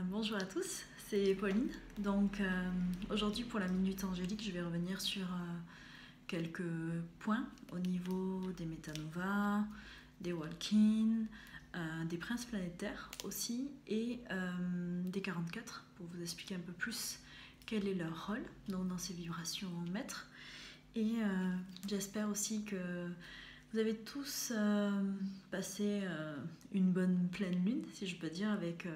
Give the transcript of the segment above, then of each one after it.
Bonjour à tous, c'est Pauline. Donc aujourd'hui pour la Minute Angélique, je vais revenir sur quelques points au niveau des métanovas, des walk-in, des princes planétaires aussi et des 44 pour vous expliquer un peu plus quel est leur rôle donc dans ces vibrations en maître. Et j'espère aussi que vous avez tous passé une bonne pleine lune, si je peux dire, avec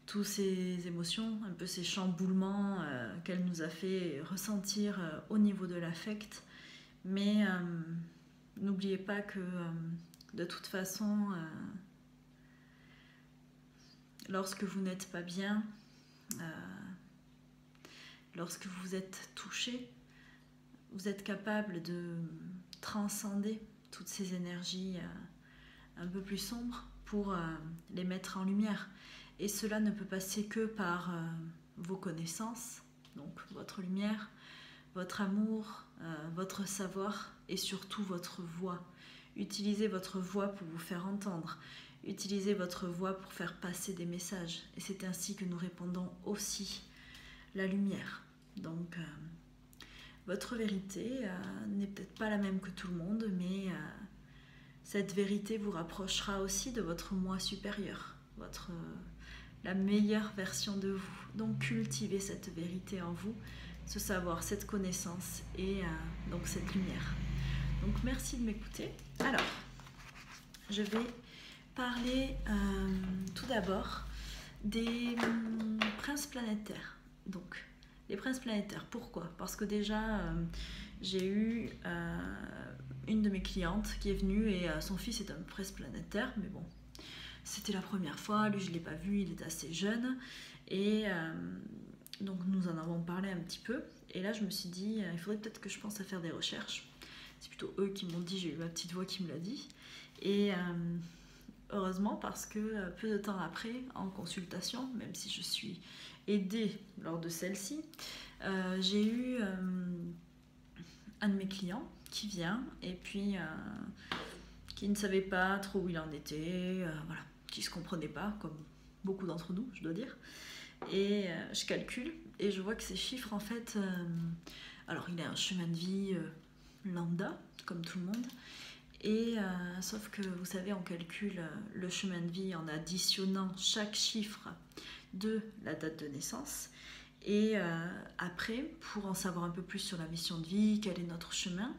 tous ces émotions, un peu ces chamboulements qu'elle nous a fait ressentir au niveau de l'affect. Mais n'oubliez pas que de toute façon, lorsque vous n'êtes pas bien, lorsque vous êtes touché, vous êtes capable de transcender toutes ces énergies un peu plus sombres pour les mettre en lumière. Et cela ne peut passer que par vos connaissances, donc votre lumière, votre amour, votre savoir et surtout votre voix. Utilisez votre voix pour vous faire entendre. Utilisez votre voix pour faire passer des messages. Et c'est ainsi que nous répandons aussi la lumière. Donc, votre vérité n'est peut-être pas la même que tout le monde, mais cette vérité vous rapprochera aussi de votre moi supérieur, la meilleure version de vous. Donc cultivez cette vérité en vous, ce savoir, cette connaissance et donc cette lumière. Donc merci de m'écouter. Alors, je vais parler tout d'abord des princes planétaires. Donc, les princes planétaires, pourquoi? Parce que déjà, j'ai eu une de mes clientes qui est venue et son fils est un prince planétaire, mais bon, c'était la première fois, lui je ne l'ai pas vu, il est assez jeune, et donc nous en avons parlé un petit peu, et là je me suis dit, il faudrait peut-être que je pense à faire des recherches. C'est plutôt eux qui m'ont dit, j'ai eu ma petite voix qui me l'a dit, et heureusement parce que peu de temps après, en consultation, même si je suis aidée lors de celle-ci, j'ai eu un de mes clients qui vient et puis qui ne savait pas trop où il en était, voilà, qui ne se comprenait pas, comme beaucoup d'entre nous, je dois dire. Et je calcule et je vois que ces chiffres, en fait, alors il a un chemin de vie lambda, comme tout le monde, et sauf que vous savez, on calcule le chemin de vie en additionnant chaque chiffre de la date de naissance. Et après, pour en savoir un peu plus sur la mission de vie, quel est notre chemin,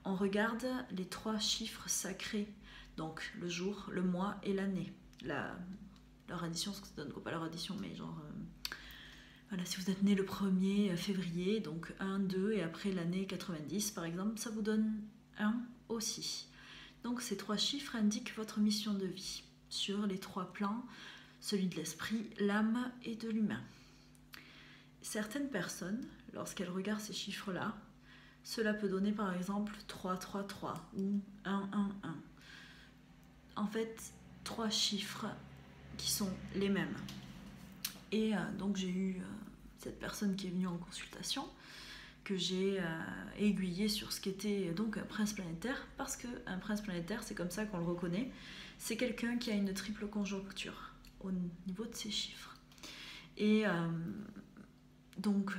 on regarde les 3 chiffres sacrés, donc le jour, le mois et l'année. Leur addition, ce que ça donne quoi, pas leur addition, mais genre, voilà, si vous êtes né le 1er février, donc 1, 2, et après l'année 90 par exemple, ça vous donne 1 aussi. Donc ces 3 chiffres indiquent votre mission de vie sur les 3 plans, celui de l'esprit, l'âme et de l'humain. Certaines personnes, lorsqu'elles regardent ces chiffres-là, cela peut donner par exemple 3, 3, 3 ou 1, 1, 1. En fait, 3 chiffres qui sont les mêmes. Et donc j'ai eu cette personne qui est venue en consultation, que j'ai aiguillé sur ce qu'était donc un prince planétaire, parce qu'un prince planétaire, c'est comme ça qu'on le reconnaît, c'est quelqu'un qui a une triple conjoncture au niveau de ses chiffres. Et donc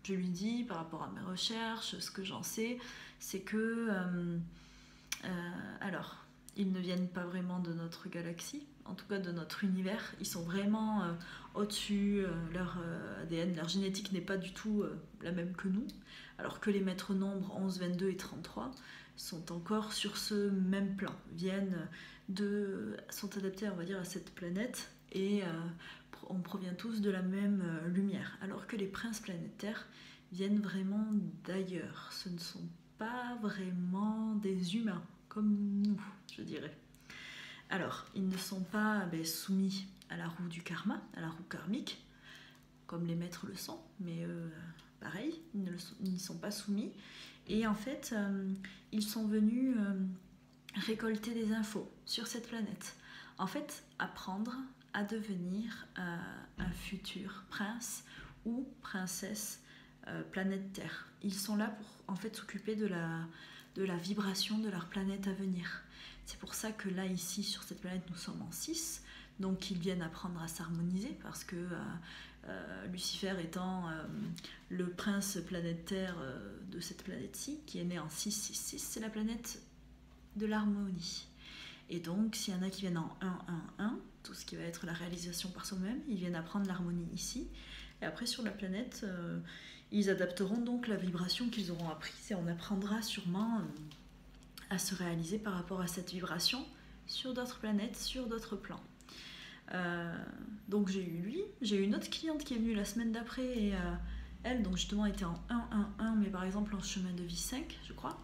je lui dis, par rapport à mes recherches, ce que j'en sais, c'est que alors, ils ne viennent pas vraiment de notre galaxie, en tout cas de notre univers, ils sont vraiment au-dessus, leur ADN, leur génétique n'est pas du tout la même que nous, alors que les maîtres nombres 11, 22 et 33 sont encore sur ce même plan, sont adaptés, on va dire, à cette planète, et on provient tous de la même lumière, alors que les princes planétaires viennent vraiment d'ailleurs, ce ne sont pas vraiment des humains comme nous, je dirais. Alors, ils ne sont pas soumis à la roue du karma, à la roue karmique, comme les maîtres le sont, mais pareil, ils n'y sont pas soumis. Et en fait, ils sont venus récolter des infos sur cette planète. En fait, apprendre à devenir un futur prince ou princesse planète Terre. Ils sont là pour en fait s'occuper de la vibration de leur planète à venir. C'est pour ça que là, ici, sur cette planète, nous sommes en 6. Donc ils viennent apprendre à s'harmoniser parce que Lucifer étant le prince planète Terre de cette planète-ci, qui est né en 666, c'est la planète de l'harmonie. Et donc, s'il y en a qui viennent en 1-1-1, tout ce qui va être la réalisation par soi-même, ils viennent apprendre l'harmonie ici. Et après, sur la planète, ils adapteront donc la vibration qu'ils auront apprise et on apprendra sûrement à se réaliser par rapport à cette vibration sur d'autres planètes, sur d'autres plans. Donc j'ai eu lui, j'ai eu une autre cliente qui est venue la semaine d'après et elle donc justement était en 1-1-1 mais par exemple en chemin de vie 5 je crois.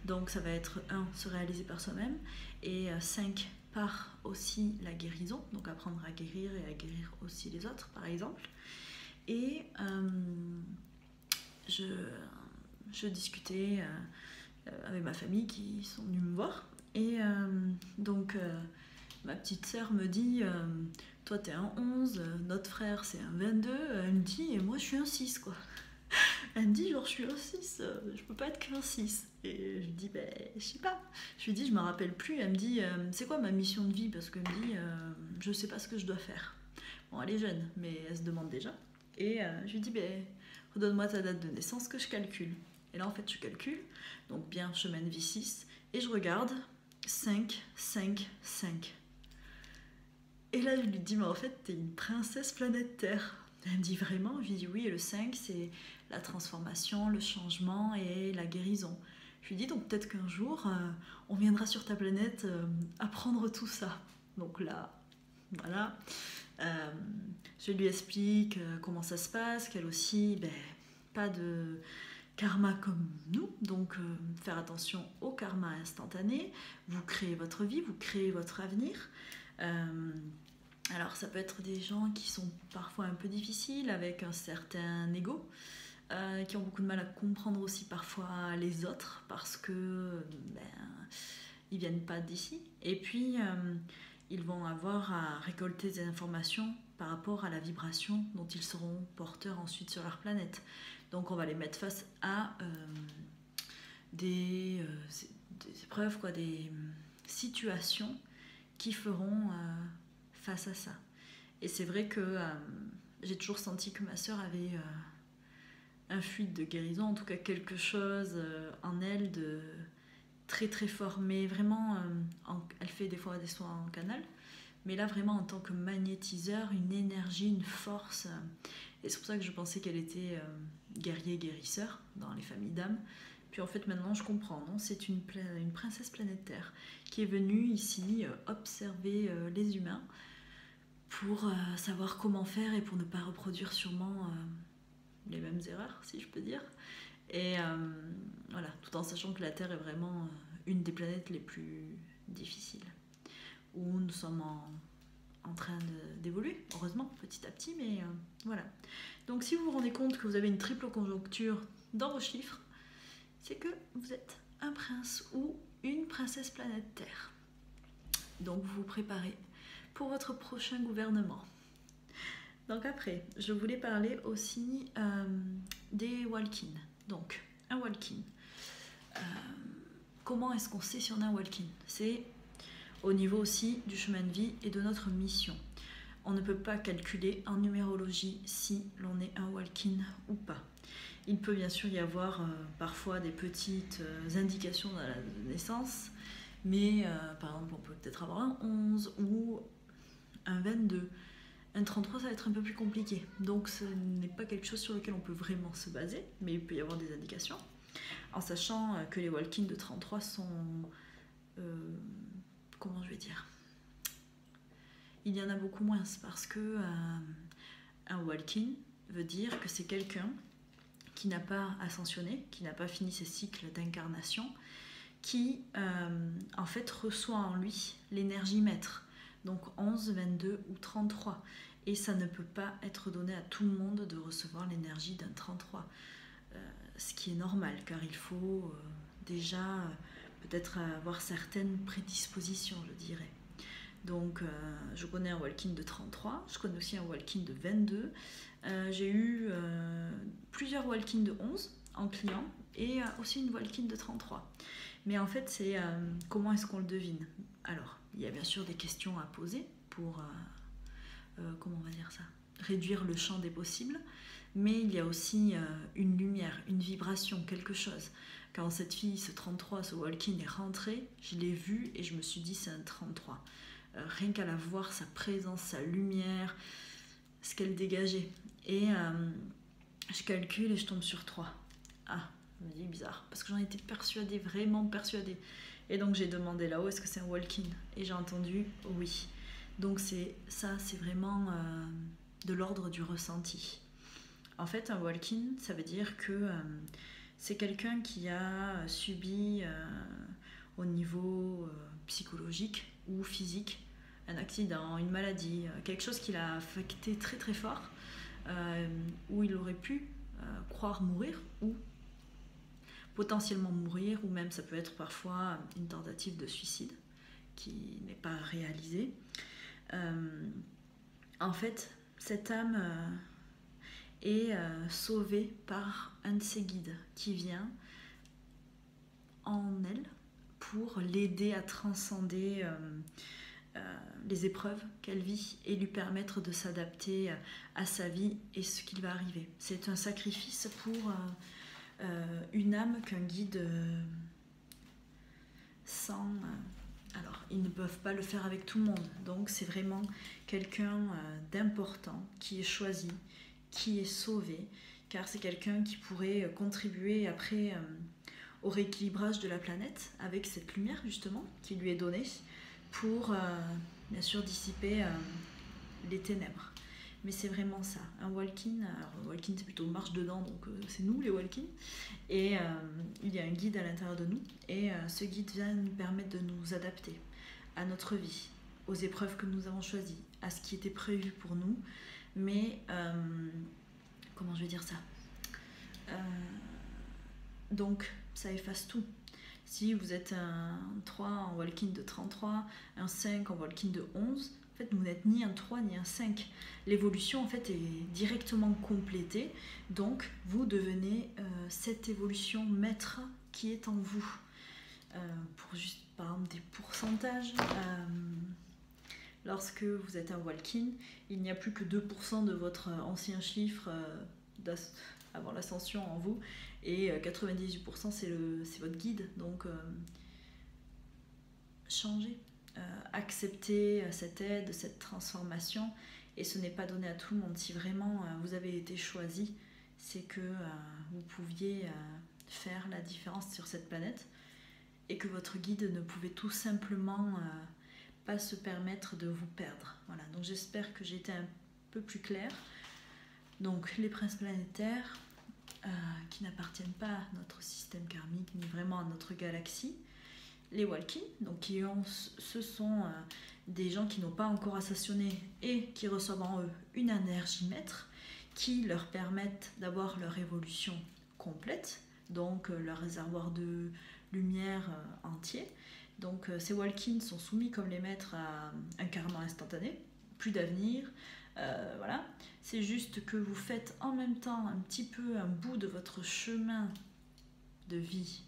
Donc ça va être 1 se réaliser par soi-même et 5 par aussi la guérison, donc apprendre à guérir et à guérir aussi les autres par exemple. Et je discutais avec ma famille qui sont venus me voir et donc ma petite sœur me dit toi t'es un 11, notre frère c'est un 22, elle me dit et moi je suis un 6 quoi. Elle me dit genre je suis un 6, je peux pas être qu'un 6. Et je lui dis ben je sais pas. Je lui dis je me rappelle plus, elle me dit c'est quoi ma mission de vie parce qu'elle me dit je sais pas ce que je dois faire. Bon elle est jeune mais elle se demande déjà. Et je lui dis ben redonne-moi ta date de naissance que je calcule. Et là en fait je calcule, donc bien chemin de vie 6 et je regarde 5, 5, 5. Et là, je lui dis, mais en fait, t'es une princesse planète Terre. Elle me dit vraiment, je lui dis oui, et le 5, c'est la transformation, le changement et la guérison. Je lui dis donc peut-être qu'un jour, on viendra sur ta planète apprendre tout ça. Donc là, voilà. Je lui explique comment ça se passe, qu'elle aussi, ben, pas de karma comme nous, donc faire attention au karma instantané. Vous créez votre vie, vous créez votre avenir. Alors ça peut être des gens qui sont parfois un peu difficiles, avec un certain ego, qui ont beaucoup de mal à comprendre aussi parfois les autres, parce que ils viennent pas d'ici. Et puis ils vont avoir à récolter des informations par rapport à la vibration dont ils seront porteurs ensuite sur leur planète. Donc on va les mettre face à des épreuves, quoi, des situations qui feront face à ça. Et c'est vrai que j'ai toujours senti que ma sœur avait un fluide de guérison, en tout cas quelque chose en elle de très très fort. Mais vraiment, elle fait des fois des soins en canal, mais là vraiment en tant que magnétiseur, une énergie, une force. Et c'est pour ça que je pensais qu'elle était guerrier-guérisseur dans les familles d'âmes. Puis en fait maintenant je comprends, non, c'est une princesse planète Terre qui est venue ici observer les humains pour savoir comment faire et pour ne pas reproduire sûrement les mêmes erreurs, si je peux dire. Et voilà, tout en sachant que la Terre est vraiment une des planètes les plus difficiles, où nous sommes en train d'évoluer, heureusement, petit à petit, mais voilà. Donc si vous vous rendez compte que vous avez une triple conjoncture dans vos chiffres, c'est que vous êtes un prince ou une princesse planète Terre. Donc vous vous préparez pour votre prochain gouvernement. Donc après, je voulais parler aussi des walk-in. Donc, un walk-in. Comment est-ce qu'on sait si on a un walk-in? C'est au niveau aussi du chemin de vie et de notre mission. On ne peut pas calculer en numérologie si l'on est un walk-in ou pas. Il peut bien sûr y avoir parfois des petites indications dans la naissance, mais par exemple on peut peut-être avoir un 11 ou un 22. Un 33 ça va être un peu plus compliqué, donc ce n'est pas quelque chose sur lequel on peut vraiment se baser, mais il peut y avoir des indications, en sachant que les walk-in de 33 sont... comment je vais dire, il y en a beaucoup moins, parce que un walk-in veut dire que c'est quelqu'un qui n'a pas ascensionné, qui n'a pas fini ses cycles d'incarnation, qui en fait reçoit en lui l'énergie maître, donc 11, 22 ou 33. Et ça ne peut pas être donné à tout le monde de recevoir l'énergie d'un 33. Ce qui est normal, car il faut déjà peut-être avoir certaines prédispositions, je dirais. Donc je connais un walk-in de 33, je connais aussi un walk-in de 22. J'ai eu plusieurs walk-in de 11 en client et aussi une walk-in de 33. Mais en fait, c'est comment est-ce qu'on le devine? Alors, il y a bien sûr des questions à poser pour comment on va dire ça, réduire le champ des possibles, mais il y a aussi une lumière, une vibration, quelque chose. Quand cette fille, ce 33, ce walk-in est rentré, je l'ai vu et je me suis dit c'est un 33. Rien qu'à la voir, sa présence, sa lumière, ce qu'elle dégageait. Et je calcule et je tombe sur 3. Ah, je me dis bizarre, parce que j'en étais persuadée, vraiment persuadée. Et donc j'ai demandé là-haut, est-ce que c'est un walk-in? Et j'ai entendu oui. Donc c'est vraiment de l'ordre du ressenti. En fait, un walk-in, ça veut dire que c'est quelqu'un qui a subi au niveau psychologique ou physique un accident, une maladie, quelque chose qui l'a affecté très très fort, où il aurait pu croire mourir ou potentiellement mourir, ou même ça peut être parfois une tentative de suicide qui n'est pas réalisée. En fait, cette âme est sauvée par un de ses guides qui vient en elle pour l'aider à transcender les épreuves qu'elle vit et lui permettre de s'adapter à sa vie et ce qui va arriver. C'est un sacrifice pour une âme qu'un guide sent. Alors, ils ne peuvent pas le faire avec tout le monde, donc c'est vraiment quelqu'un d'important qui est choisi, qui est sauvé, car c'est quelqu'un qui pourrait contribuer après au rééquilibrage de la planète avec cette lumière justement qui lui est donnée pour bien sûr dissiper les ténèbres. Mais c'est vraiment ça, un walk-in. Alors un walk-in c'est plutôt marche dedans, donc c'est nous les walk-in. Et il y a un guide à l'intérieur de nous, et ce guide vient nous permettre de nous adapter à notre vie, aux épreuves que nous avons choisies, à ce qui était prévu pour nous. Mais comment je vais dire ça, donc ça efface tout. Si vous êtes un 3 en walk-in de 33, un 5 en walk-in de 11, en fait vous n'êtes ni un 3 ni un 5. L'évolution en fait est directement complétée, donc vous devenez cette évolution maître qui est en vous. Pour juste par exemple des pourcentages, lorsque vous êtes un walk-in, il n'y a plus que 2% de votre ancien chiffre avant l'ascension en vous, et 98% c'est votre guide. Donc changez, acceptez cette aide, cette transformation, et ce n'est pas donné à tout le monde. Si vraiment vous avez été choisi, c'est que vous pouviez faire la différence sur cette planète, et que votre guide ne pouvait tout simplement pas se permettre de vous perdre. Voilà, donc j'espère que j'ai été un peu plus claire. Donc les princes planétaires qui n'appartiennent pas à notre système karmique ni vraiment à notre galaxie, les walk-in, donc ce sont des gens qui n'ont pas encore ascensionné et qui reçoivent en eux une énergie maître qui leur permettent d'avoir leur évolution complète, donc leur réservoir de lumière entier. Donc ces walk-in sont soumis comme les maîtres à un karma instantané, plus d'avenir, voilà. C'est juste que vous faites en même temps un petit peu un bout de votre chemin de vie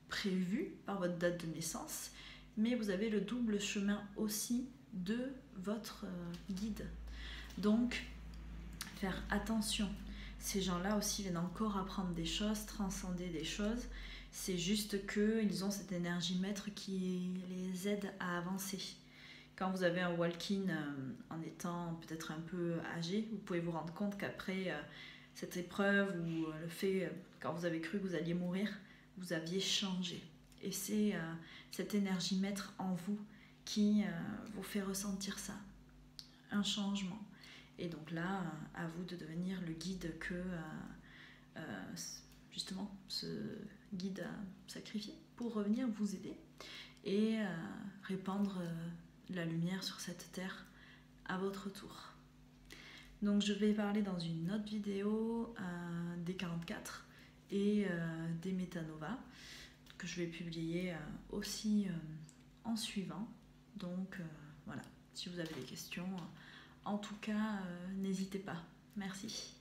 prévu par votre date de naissance, mais vous avez le double chemin aussi de votre guide. Donc faire attention, ces gens-là aussi viennent encore apprendre des choses, transcender des choses. C'est juste qu'ils ont cette énergie maître qui les aide à avancer. Quand vous avez un walk-in en étant peut-être un peu âgé, vous pouvez vous rendre compte qu'après cette épreuve ou le fait, quand vous avez cru que vous alliez mourir, vous aviez changé. Et c'est cette énergie maître en vous qui vous fait ressentir ça, un changement. Et donc là, à vous de devenir le guide que justement ce guide a sacrifié pour revenir vous aider et répandre la lumière sur cette terre à votre tour. Donc je vais parler dans une autre vidéo des 44 et des métanovas que je vais publier aussi en suivant. Donc voilà, si vous avez des questions, en tout cas n'hésitez pas. Merci.